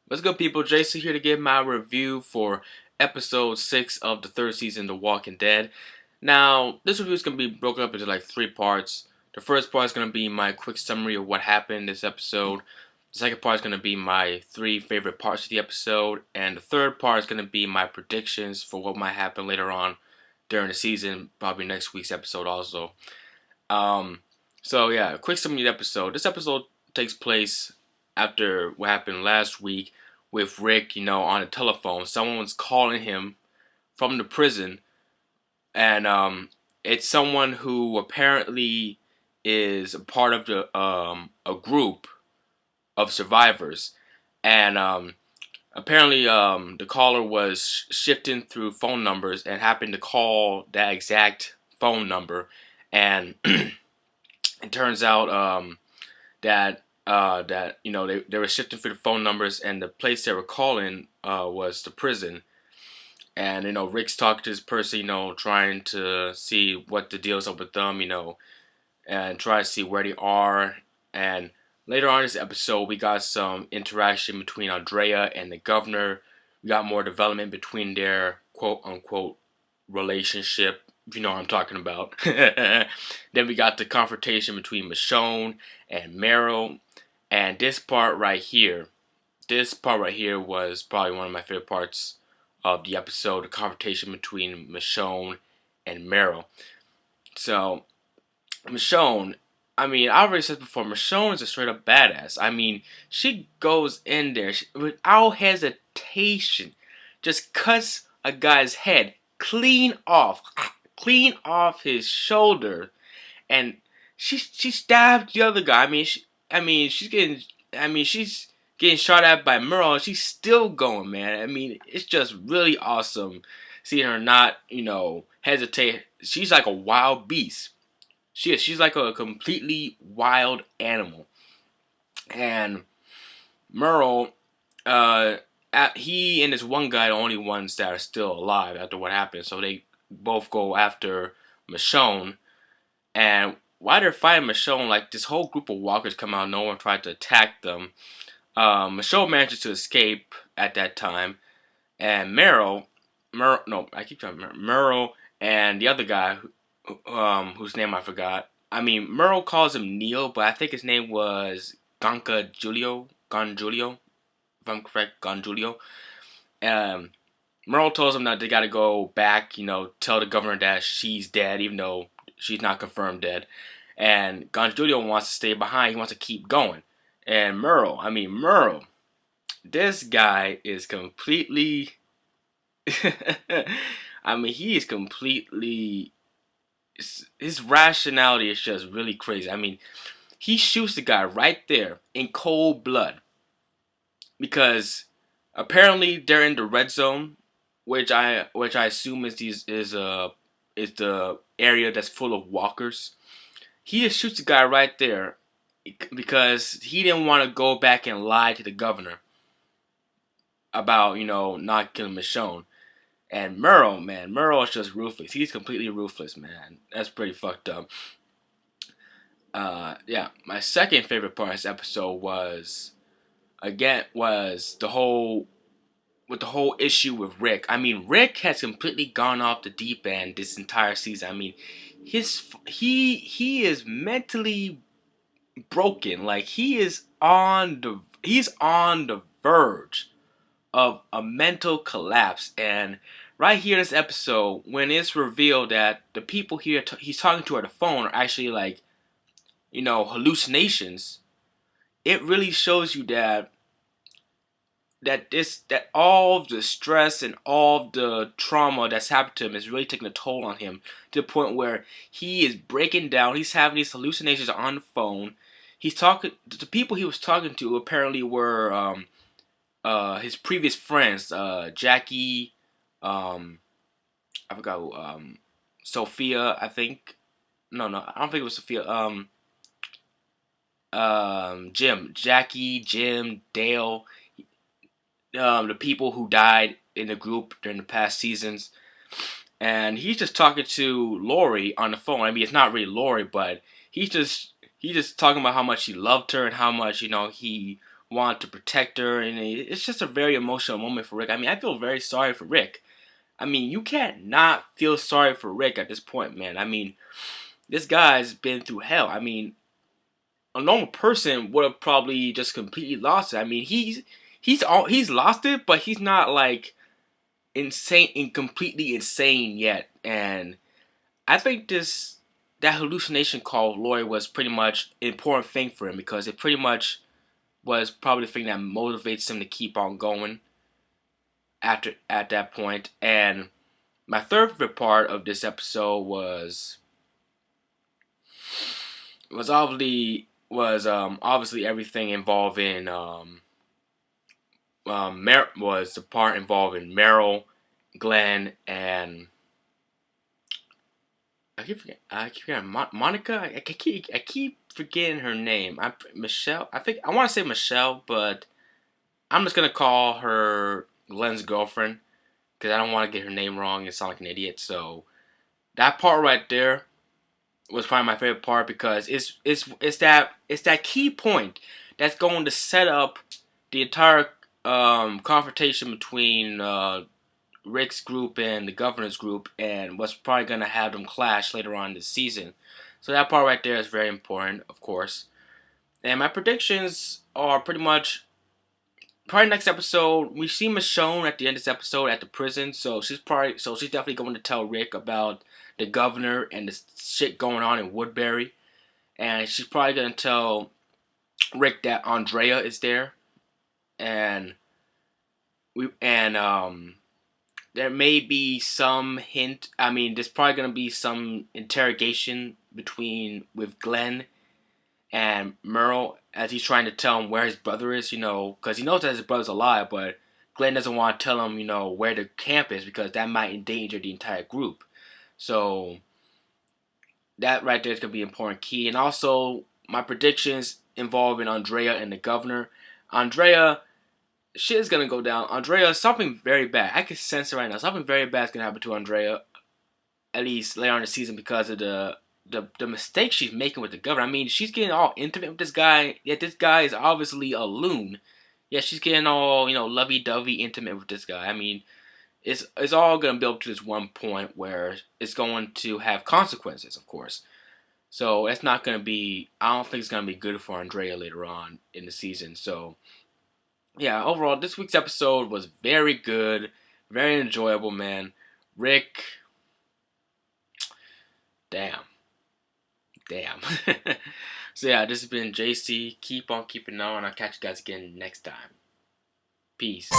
What's good, people? Jason here to give my review for episode 6 of the third season of The Walking Dead. Now, this review is going to be broken up into like 3 parts. The first part is going to be my quick summary of what happened this episode. The second part is going to be my 3 favorite parts of the episode. And the third part is going to be my predictions for what might happen later on during the season, probably next week's episode also. A quick summary of the episode. This episode takes place after what happened last week with Rick, on the telephone. Someone was calling him from the prison, and it's someone who apparently is a part of a group of survivors, and apparently the caller was shifting through phone numbers and happened to call that exact phone number, and it turns out that they were shifting through the phone numbers, and the place they were calling was the prison. And Rick's talking to this person, trying to see what the deal's up with them, and try to see where they are. And later on in this episode, we got some interaction between Andrea and the governor. We got more development between their quote unquote relationship, if you know what I'm talking about. Then we got the confrontation between Michonne and Merrill. And this part right here was probably one of my favorite parts of the episode, the confrontation between Michonne and Merrill. So, Michonne, I already said before, Michonne is a straight up badass. She goes in there without hesitation, just cuts a guy's head clean off his shoulder, and she stabbed the other guy. She's getting shot at by Merle, and she's still going, man. It's just really awesome seeing her not, hesitate. She's like a wild beast. She is. She's like a completely wild animal. And Merle, he and this one guy, the only ones that are still alive after what happened. So they both go after Michonne, and while they're fighting Michonne, like this whole group of walkers come out. No one tried to attack them. Michonne manages to escape at that time, and Merle, no, I keep trying to remember, Merle and the other guy, whose name I forgot. Merle calls him Neil, but I think his name was Gonjulio, if I'm correct, Gonjulio. Um, Merle tells him that they gotta go back, tell the governor that she's dead, even though she's not confirmed dead. And Gonjulio wants to stay behind. He wants to keep going. And Merle, this guy is completely. He is completely. His rationality is just really crazy. He shoots the guy right there in cold blood because apparently they're in the red zone, which I assume is the area that's full of walkers. He just shoots the guy right there because he didn't want to go back and lie to the governor about, not killing Michonne. And Merle is just ruthless. He's completely ruthless, man. That's pretty fucked up. My second favorite part of this episode was the whole issue with Rick. Rick has completely gone off the deep end this entire season. He is mentally broken. Like he's on the verge of a mental collapse. And right here in this episode, when it's revealed that the people he's talking to on the phone are actually like, hallucinations, it really shows you that all of the stress and all of the trauma that's happened to him is really taking a toll on him to the point where he is breaking down. He's having these hallucinations on the phone. He's talking. The people he was talking to apparently were his previous friends, Jackie, I forgot who, Sophia, I think. No, I don't think it was Sophia. Jackie, Jim, Dale, the people who died in the group during the past seasons. And he's just talking to Lori on the phone. It's not really Lori, but he's just talking about how much he loved her and how much, he want to protect her, and it's just a very emotional moment for Rick. I mean, I feel very sorry for Rick. I mean, you can't not feel sorry for Rick at this point, man. I mean, this guy's been through hell. I mean, a normal person would have probably just completely lost it. I mean, he's lost it, but he's not like insane and completely insane yet. And I think that hallucination called Lori was pretty much an important thing for him, because it pretty much was probably the thing that motivates him to keep on going at that point. And my third favorite part of this episode was obviously everything involving was the part involving Merrill, Glenn, and I keep forgetting Monica. I keep forgetting her name. Michelle. I think I want to say Michelle, but I'm just gonna call her Glenn's girlfriend because I don't want to get her name wrong and sound like an idiot. So that part right there was probably my favorite part, because it's that key point that's going to set up the entire confrontation between Rick's group and the governor's group, and what's probably going to have them clash later on this season. So that part right there is very important, of course. And my predictions are pretty much probably next episode. We see Michonne at the end of this episode at the prison, so she's definitely going to tell Rick about the governor and the shit going on in Woodbury, and she's probably going to tell Rick that Andrea is there, and there may be some hint. I mean, there's probably going to be some interrogation with Glenn and Merle as he's trying to tell him where his brother is, because he knows that his brother's alive, but Glenn doesn't want to tell him, where the camp is, because that might endanger the entire group. So that right there is going to be an important key. And also, my predictions involving Andrea and the governor. Andrea, shit is going to go down. Andrea, something very bad. I can sense it right now. Something very bad is going to happen to Andrea, at least later on in the season, because of the mistake she's making with the governor. I mean, she's getting all intimate with this guy, yet this guy is obviously a loon. Yeah, she's getting all, lovey-dovey intimate with this guy. I mean, it's all going to build to this one point where it's going to have consequences, of course. So it's not going to be, I don't think it's going to be good for Andrea later on in the season. So, yeah, overall, this week's episode was very good, very enjoyable, man. Rick, damn. So, yeah, this has been JC. Keep on keeping on. I'll catch you guys again next time. Peace.